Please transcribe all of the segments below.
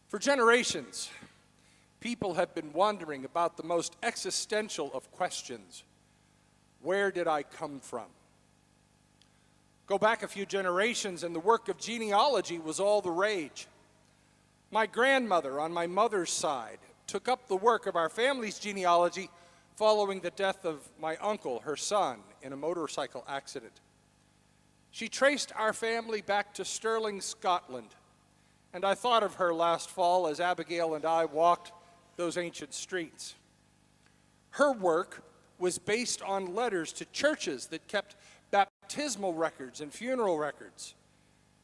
For generations, people have been wondering about the most existential of questions. Where did I come from? Go back a few generations and the work of genealogy was all the rage. My grandmother on my mother's side took up the work of our family's genealogy following the death of my uncle, her son, in a motorcycle accident. She traced our family back to Stirling, Scotland, and I thought of her last fall as Abigail and I walked those ancient streets. Her work was based on letters to churches that kept baptismal records and funeral records.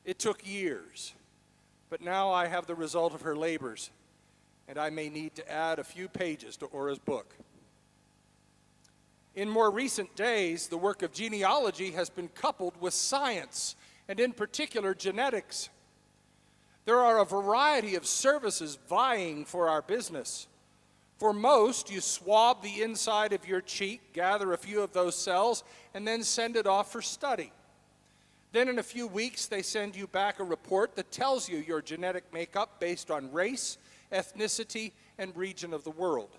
It took years, but now I have the result of her labors, and I may need to add a few pages to Ora's book. In more recent days, the work of genealogy has been coupled with science, and in particular, genetics. There are a variety of services vying for our business. For most, you swab the inside of your cheek, gather a few of those cells, and then send it off for study. Then in a few weeks, they send you back a report that tells you your genetic makeup based on race, ethnicity, and region of the world.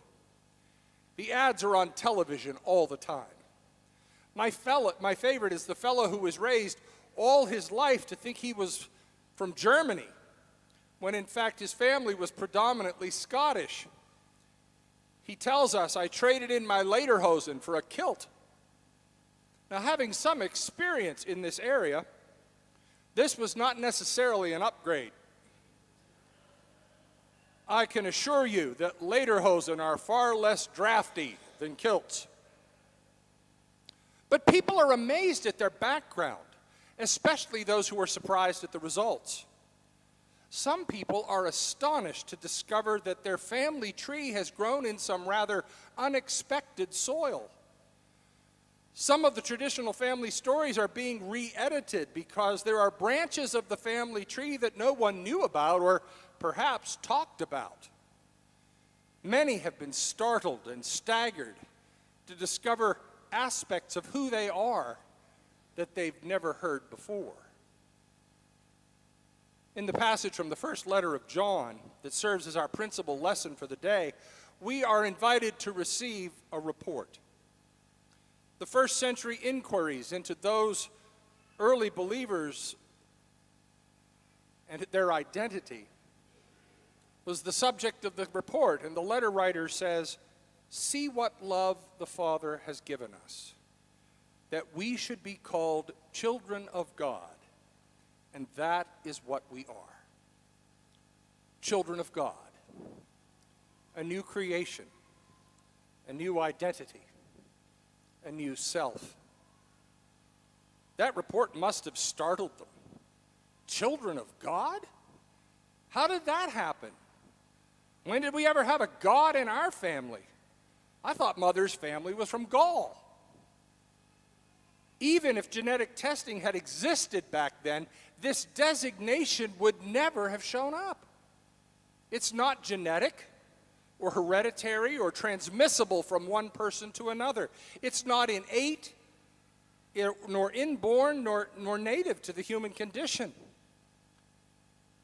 The ads are on television all the time. My favorite is the fellow who was raised all his life to think he was from Germany, when in fact his family was predominantly Scottish. He tells us, I traded in my lederhosen for a kilt. Now, having some experience in this area, this was not necessarily an upgrade. I can assure you that lederhosen are far less drafty than kilts. But people are amazed at their background, especially those who are surprised at the results. Some people are astonished to discover that their family tree has grown in some rather unexpected soil. Some of the traditional family stories are being re-edited because there are branches of the family tree that no one knew about or perhaps talked about. Many have been startled and staggered to discover aspects of who they are that they've never heard before. In the passage from the first letter of John that serves as our principal lesson for the day, we are invited to receive a report. The first century inquiries into those early believers and their identity was the subject of the report, and the letter writer says, "See what love the Father has given us, that we should be called children of God. And that is what we are. Children of God. A new creation. A new identity. A new self." That report must have startled them. Children of God? How did that happen? When did we ever have a God in our family? I thought Mother's family was from Gaul. Even if genetic testing had existed back then, this designation would never have shown up. It's not genetic or hereditary or transmissible from one person to another. It's not innate, nor inborn, nor native to the human condition.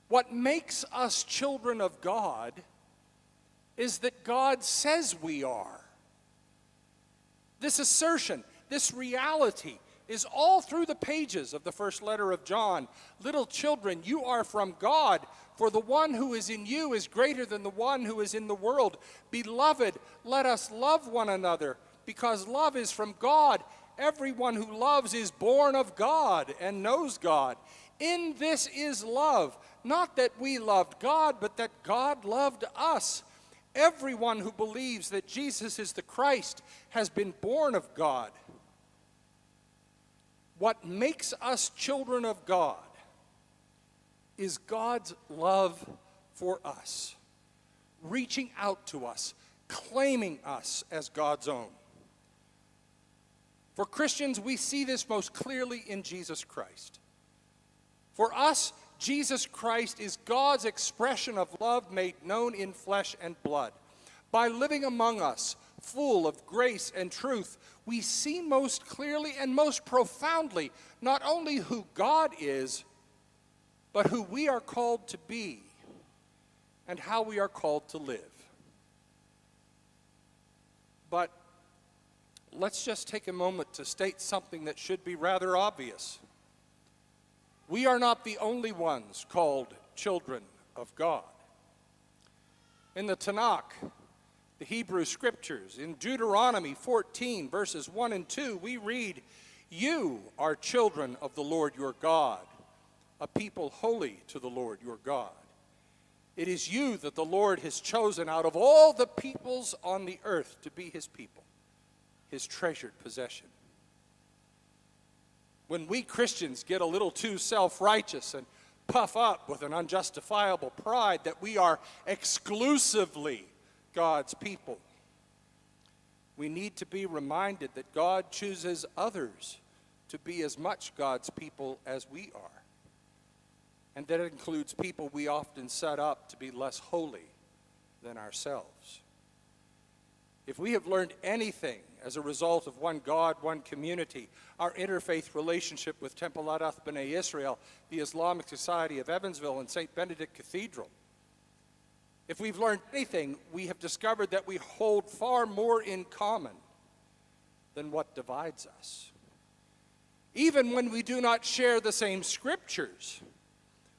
What makes us children of God is that God says we are. This assertion, this reality is all through the pages of the first letter of John. Little children, you are from God, for the one who is in you is greater than the one who is in the world. Beloved, let us love one another, because love is from God. Everyone who loves is born of God and knows God. In this is love, not that we loved God, but that God loved us. Everyone who believes that Jesus is the Christ has been born of God. What makes us children of God is God's love for us, reaching out to us, claiming us as God's own. For Christians, we see this most clearly in Jesus Christ. For us, Jesus Christ is God's expression of love made known in flesh and blood. By living among us, full of grace and truth, we see most clearly and most profoundly not only who God is, but who we are called to be. and how we are called to live. But let's just take a moment to state something that should be rather obvious. We are not the only ones called children of God. In the Tanakh, the Hebrew Scriptures, in Deuteronomy 14, verses 1 and 2, we read, "You are children of the Lord your God, a people holy to the Lord your God. It is you that the Lord has chosen out of all the peoples on the earth to be his people, his treasured possession." When we Christians get a little too self-righteous and puff up with an unjustifiable pride that we are exclusively God's people, we need to be reminded that God chooses others to be as much God's people as we are. And that includes people we often set up to be less holy than ourselves. If we have learned anything as a result of one God, one community, our interfaith relationship with Temple Adath B'nai Israel, the Islamic Society of Evansville, and St. Benedict Cathedral, if we've learned anything, we have discovered that we hold far more in common than what divides us. Even when we do not share the same scriptures,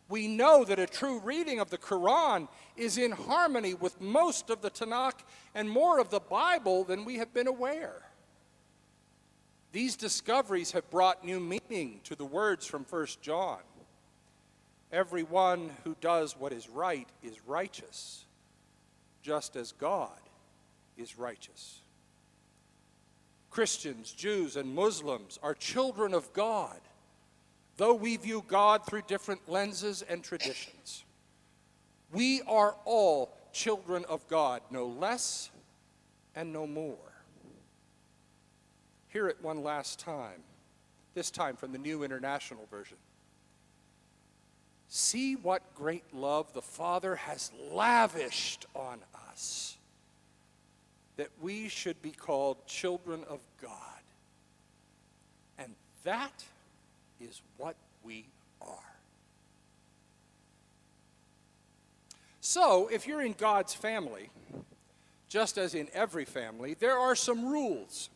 we know that a true reading of the Quran is in harmony with most of the Tanakh and more of the Bible than we have been aware. These discoveries have brought new meaning to the words from 1 John. Everyone who does what is right is righteous, just as God is righteous. Christians, Jews, and Muslims are children of God, though we view God through different lenses and traditions. We are all children of God, no less and no more. Hear it one last time, this time from the New International Version. See what great love the Father has lavished on us, that we should be called children of God. And that is what we are. So, if you're in God's family, just as in every family, there are some rules,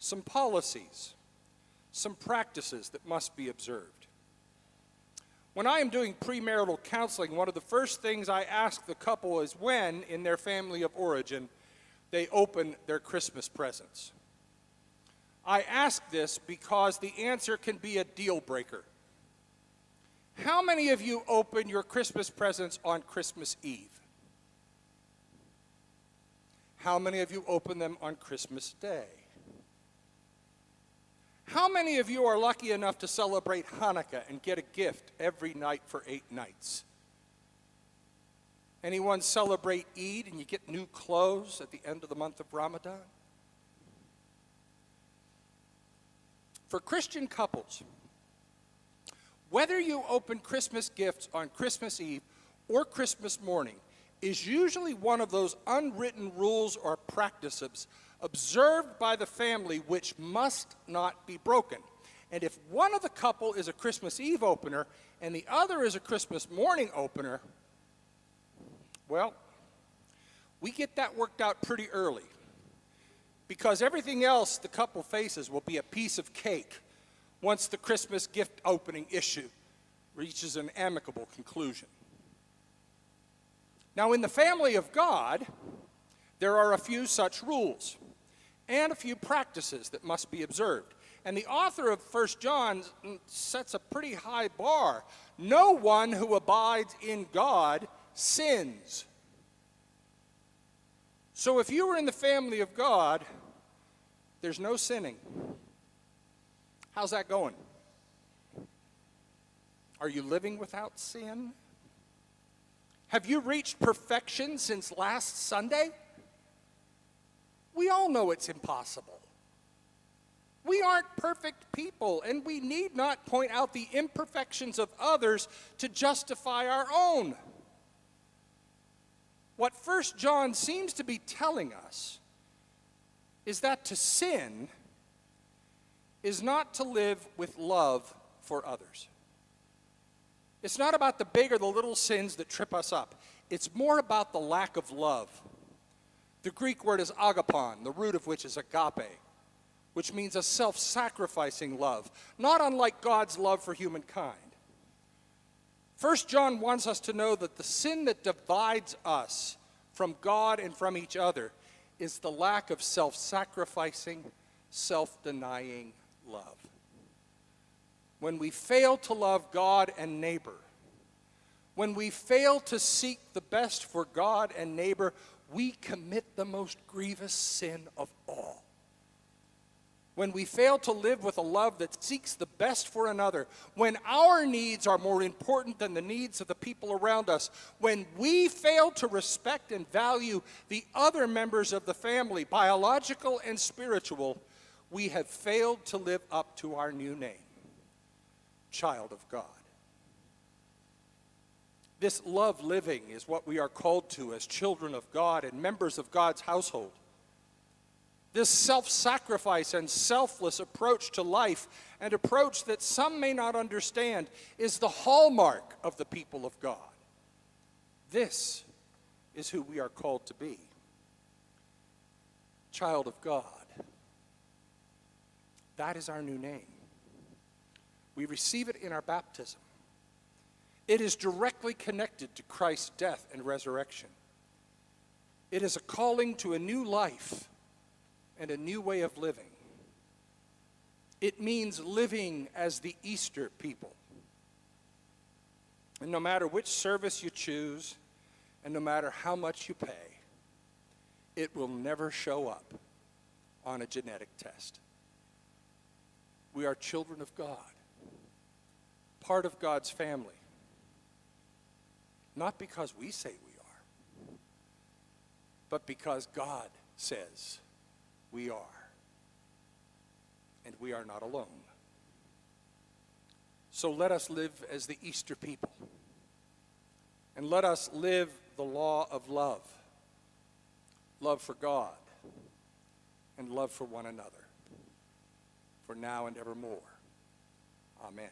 some policies, some practices that must be observed. When I am doing premarital counseling, one of the first things I ask the couple is when, in their family of origin, they open their Christmas presents. I ask this because the answer can be a deal breaker. How many of you open your Christmas presents on Christmas Eve? How many of you open them on Christmas Day? How many of you are lucky enough to celebrate Hanukkah and get a gift every night for 8 nights? Anyone celebrate Eid and you get new clothes at the end of the month of Ramadan? For Christian couples, whether you open Christmas gifts on Christmas Eve or Christmas morning is usually one of those unwritten rules or practices observed by the family which must not be broken. And if one of the couple is a Christmas Eve opener and the other is a Christmas morning opener, well, we get that worked out pretty early, because everything else the couple faces will be a piece of cake once the Christmas gift opening issue reaches an amicable conclusion. Now, in the family of God, there are a few such rules and a few practices that must be observed. And the author of 1 John sets a pretty high bar. No one who abides in God sins. So if you are in the family of God, there's no sinning. How's that going? Are you living without sin? Have you reached perfection since last Sunday? We all know it's impossible. We aren't perfect people, and we need not point out the imperfections of others to justify our own. What 1 John seems to be telling us is that to sin is not to live with love for others. It's not about the big or the little sins that trip us up. it's more about the lack of love. The Greek word is agapon, the root of which is agape, which means a self-sacrificing love, not unlike God's love for humankind. 1 John wants us to know that the sin that divides us from God and from each other is the lack of self-sacrificing, self-denying love. When we fail to love God and neighbor, when we fail to seek the best for God and neighbor, we commit the most grievous sin of all. When we fail to live with a love that seeks the best for another, when our needs are more important than the needs of the people around us, when we fail to respect and value the other members of the family, biological and spiritual, we have failed to live up to our new name, child of God. This love living is what we are called to as children of God and members of God's household. This self-sacrifice and selfless approach to life, an approach that some may not understand, is the hallmark of the people of God. This is who we are called to be. Child of God. That is our new name. We receive it in our baptism. It is directly connected to Christ's death and resurrection. It is a calling to a new life and a new way of living. It means living as the Easter people. And no matter which service you choose, and no matter how much you pay, it will never show up on a genetic test. We are children of God, part of God's family. Not because we say we are, but because God says we are. And we are not alone. So let us live as the Easter people. And let us live the law of love. Love for God and love for one another. For now and evermore. Amen.